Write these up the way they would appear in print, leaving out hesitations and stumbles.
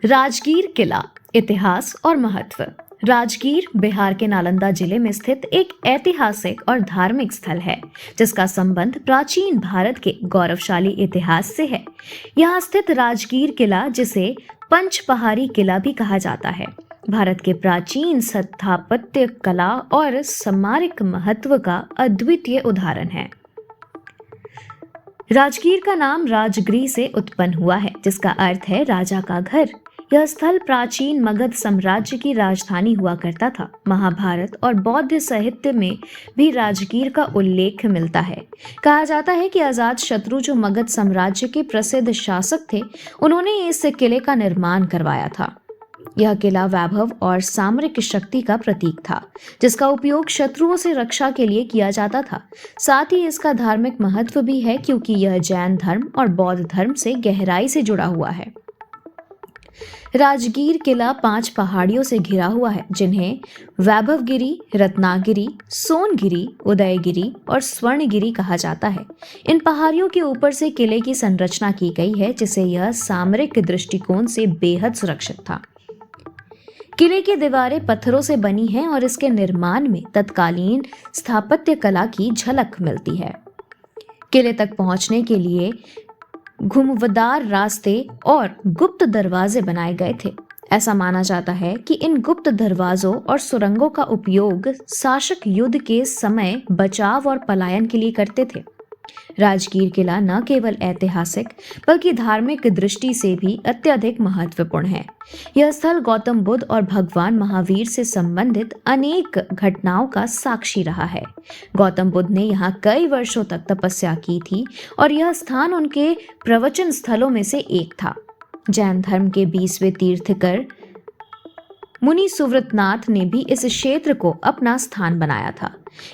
राजगीर किला, इतिहास और महत्व। राजगीर बिहार के नालंदा जिले में स्थित एक ऐतिहासिक और धार्मिक स्थल है जिसका संबंध प्राचीन भारत के गौरवशाली इतिहास से है। यहाँ स्थित राजगीर किला, जिसे पंचपहाड़ी किला भी कहा जाता है, भारत के प्राचीन स्थापत्य कला और स्मारक महत्व का अद्वितीय उदाहरण है। राजगीर का नाम राजगृह से उत्पन्न हुआ है, जिसका अर्थ है राजा का घर। यह स्थल प्राचीन मगध साम्राज्य की राजधानी हुआ करता था। महाभारत और बौद्ध साहित्य में भी राजगीर का उल्लेख मिलता है। कहा जाता है कि अजातशत्रु, जो मगध साम्राज्य के प्रसिद्ध शासक थे, उन्होंने इस किले का निर्माण करवाया था। यह किला वैभव और सामरिक शक्ति का प्रतीक था, जिसका उपयोग शत्रुओं से रक्षा के लिए किया जाता था। साथ ही इसका धार्मिक महत्व भी है, क्योंकि यह जैन धर्म और बौद्ध धर्म से गहराई से जुड़ा हुआ है। राजगीर किला 5 पहाड़ियों से घिरा हुआ है, जिन्हें वैभवगिरी, रत्नागिरी, सोनगिरी, उदयगिरी और स्वर्णगिरी कहा जाता है। इन पहाड़ियों के ऊपर से किले की संरचना की गई है, जिससे यह सामरिक दृष्टिकोण से बेहद सुरक्षित था। किले की दीवारें पत्थरों से बनी हैं और इसके निर्माण में तत्कालीन स्थापत्य कला की झलक मिलती है। किले तक पहुंचने के लिए घुमावदार रास्ते और गुप्त दरवाजे बनाए गए थे। ऐसा माना जाता है कि इन गुप्त दरवाजों और सुरंगों का उपयोग शासक युद्ध के समय बचाव और पलायन के लिए करते थे। राजगीर किला न केवल ऐतिहासिक बल्कि धार्मिक दृष्टि से भी अत्यधिक महत्वपूर्ण है। यह स्थल गौतम बुद्ध और भगवान महावीर से संबंधित अनेक घटनाओं का साक्षी रहा है। गौतम बुद्ध ने यहाँ कई वर्षों तक तपस्या की थी और यह स्थान उनके प्रवचन स्थलों में से एक था। जैन धर्म के 20वें तीर्थकर मुनि सुव्रतनाथ ने भी इस क्षेत्र को अपना स्थान बनाया था।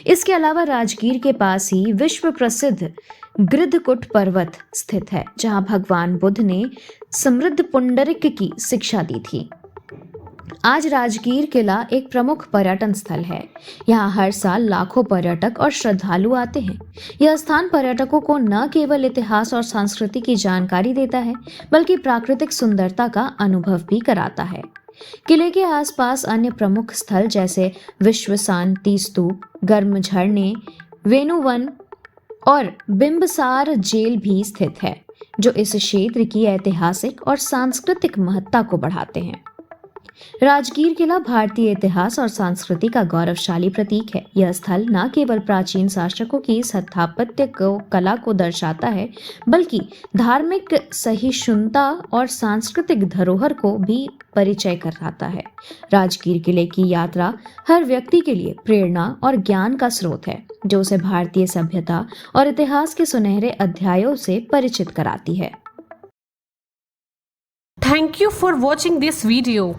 इसके अलावा राजगीर के पास ही विश्व प्रसिद्ध गृद्धकुट पर्वत स्थित है, जहां भगवान बुद्ध ने समृद्ध पुंडरिक की शिक्षा दी थी। आज राजगीर किला एक प्रमुख पर्यटन स्थल है। यहाँ हर साल लाखों पर्यटक और श्रद्धालु आते हैं। यह स्थान पर्यटकों को न केवल इतिहास और संस्कृति की जानकारी देता है, बल्कि प्राकृतिक सुंदरता का अनुभव भी कराता है। किले के आसपास अन्य प्रमुख स्थल जैसे विश्व शांति स्तूप, गर्म झरने, वेणुवन और बिंबसार जेल भी स्थित है, जो इस क्षेत्र की ऐतिहासिक और सांस्कृतिक महत्ता को बढ़ाते हैं। राजगीर किला भारतीय इतिहास और संस्कृति का गौरवशाली प्रतीक है। यह स्थल न केवल प्राचीन शासकों की स्थापत्य कला को दर्शाता है, बल्कि धार्मिक सहिष्णुता और सांस्कृतिक धरोहर को भी परिचय कराता है। राजगीर किले की यात्रा हर व्यक्ति के लिए प्रेरणा और ज्ञान का स्रोत है, जो उसे भारतीय सभ्यता और इतिहास के सुनहरे अध्यायों से परिचित कराती है। Thank you for watching this video.